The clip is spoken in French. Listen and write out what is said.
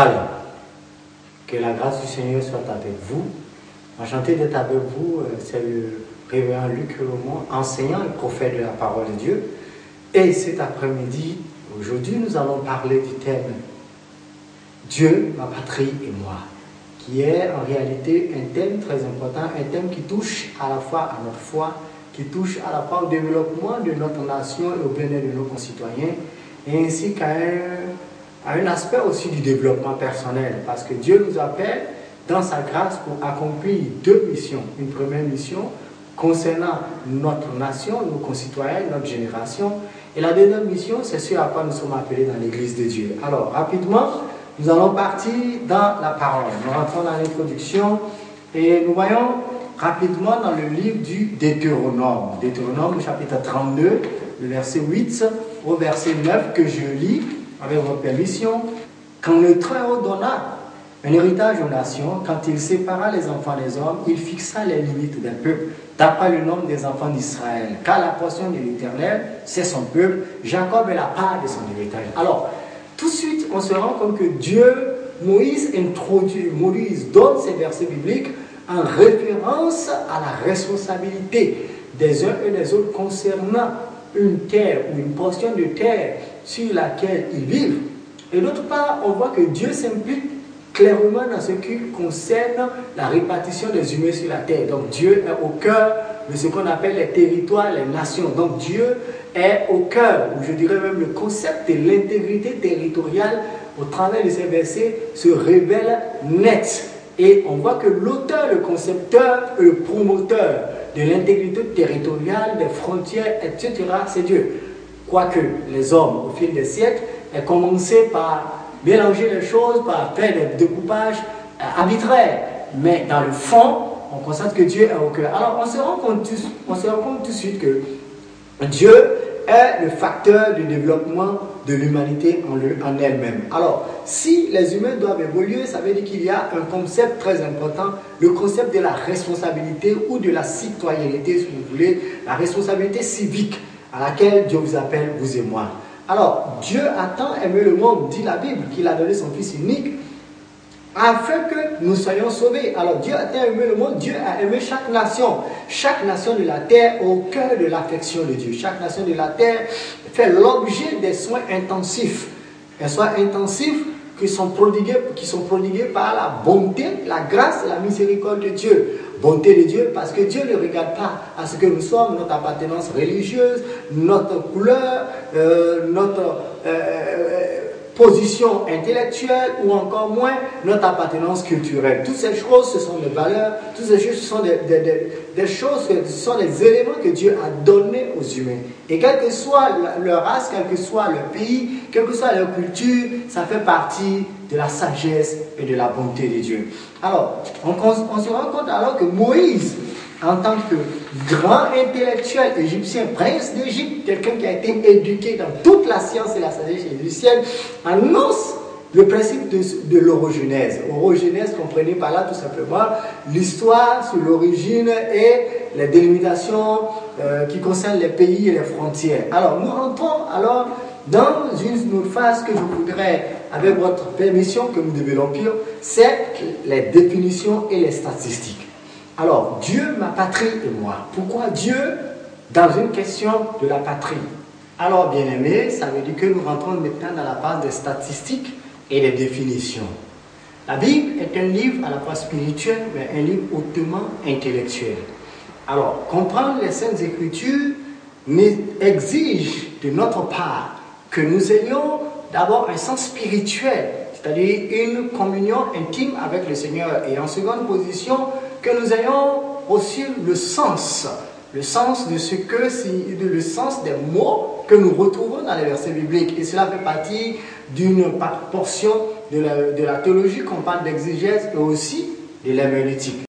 Shalom. Que la grâce du Seigneur soit avec vous. Enchanté d'être avec vous. C'est le révérend Luc Romont, enseignant et prophète de la parole de Dieu. Et cet après-midi, aujourd'hui, nous allons parler du thème Dieu, ma patrie et moi, qui est en réalité un thème très important, un thème qui touche à la fois à notre foi, qui touche à la fois au développement de notre nation et au bien-être de nos concitoyens, et ainsi qu'à un aspect aussi du développement personnel, parce que Dieu nous appelle dans sa grâce pour accomplir deux missions. Une première mission concernant notre nation, nos concitoyens, notre génération, et la deuxième mission, c'est ce à quoi nous sommes appelés dans l'Église de Dieu. Alors, rapidement, nous allons partir dans la parole. Nous rentrons dans l'introduction et nous voyons rapidement dans le livre du Deutéronome. Deutéronome, chapitre 32, le verset 8 au verset 9 que je lis avec votre permission. Quand le Très-Haut donna un héritage aux nations, quand il sépara les enfants des hommes, il fixa les limites des peuples, d'après le nombre des enfants d'Israël. Car la portion de l'Éternel, c'est son peuple, Jacob est la part de son héritage. Alors, tout de suite, on se rend compte que Moïse donne ces versets bibliques en référence à la responsabilité des uns et des autres concernant une terre ou une portion de terre sur laquelle ils vivent. Et d'autre part, on voit que Dieu s'implique clairement dans ce qui concerne la répartition des humains sur la terre. Donc Dieu est au cœur de ce qu'on appelle les territoires, les nations. Donc Dieu est au cœur, ou je dirais même le concept de l'intégrité territoriale au travers de ces versets se révèle net. Et on voit que l'auteur, le concepteur, le promoteur de l'intégrité territoriale, des frontières, etc., c'est Dieu. Quoique les hommes, au fil des siècles, aient commencé par mélanger les choses, par faire des découpages arbitraires. Mais dans le fond, on constate que Dieu est au cœur. Alors on se rend compte tout de suite que Dieu est le facteur du développement de l'humanité en elle-même. Alors, si les humains doivent évoluer, ça veut dire qu'il y a un concept très important, le concept de la responsabilité ou de la citoyenneté, si vous voulez, la responsabilité civique à laquelle Dieu vous appelle, vous et moi. Alors, Dieu a tant aimé le monde, dit la Bible, qu'il a donné son Fils unique, afin que nous soyons sauvés. Alors, Dieu a tant aimé le monde, Dieu a aimé chaque nation de la terre au cœur de l'affection de Dieu. Chaque nation de la terre fait l'objet des soins intensifs. Des soins intensifs qui sont prodigués par la bonté, la grâce et la miséricorde de Dieu. Bonté de Dieu parce que Dieu ne regarde pas à ce que nous sommes, notre appartenance religieuse, notre couleur, notre position intellectuelle ou encore moins notre appartenance culturelle. Toutes ces choses, ce sont des valeurs, toutes ces choses, ce sont des choses, ce sont des éléments que Dieu a donnés aux humains. Et quelle que soit leur race, quel que soit leur pays, quelle que soit leur culture, ça fait partie de la sagesse et de la bonté de Dieu. Alors, on se rend compte alors que Moïse, en tant que grand intellectuel égyptien, prince d'Égypte, quelqu'un qui a été éduqué dans toute la science et la sagesse égyptienne, annonce le principe de l'orogenèse. Orogenèse, comprenez par là tout simplement l'histoire sur l'origine et les délimitations qui concernent les pays et les frontières. Alors, nous rentrons alors dans une autre phase que je voudrais, avec votre permission, que nous développions, c'est les définitions et les statistiques. Alors, Dieu, ma patrie et moi. Pourquoi Dieu dans une question de la patrie? Alors, bien aimé, ça veut dire que nous rentrons maintenant dans la phase des statistiques et des définitions. La Bible est un livre à la fois spirituel, mais un livre hautement intellectuel. Alors, comprendre les Saintes Écritures exige de notre part que nous ayons d'abord un sens spirituel, c'est-à-dire une communion intime avec le Seigneur. Et en seconde position, que nous ayons aussi le sens de ce que le sens des mots que nous retrouvons dans les versets bibliques. Et cela fait partie d'une portion de la théologie qu'on parle d'exégèse et aussi de l'herméneutique.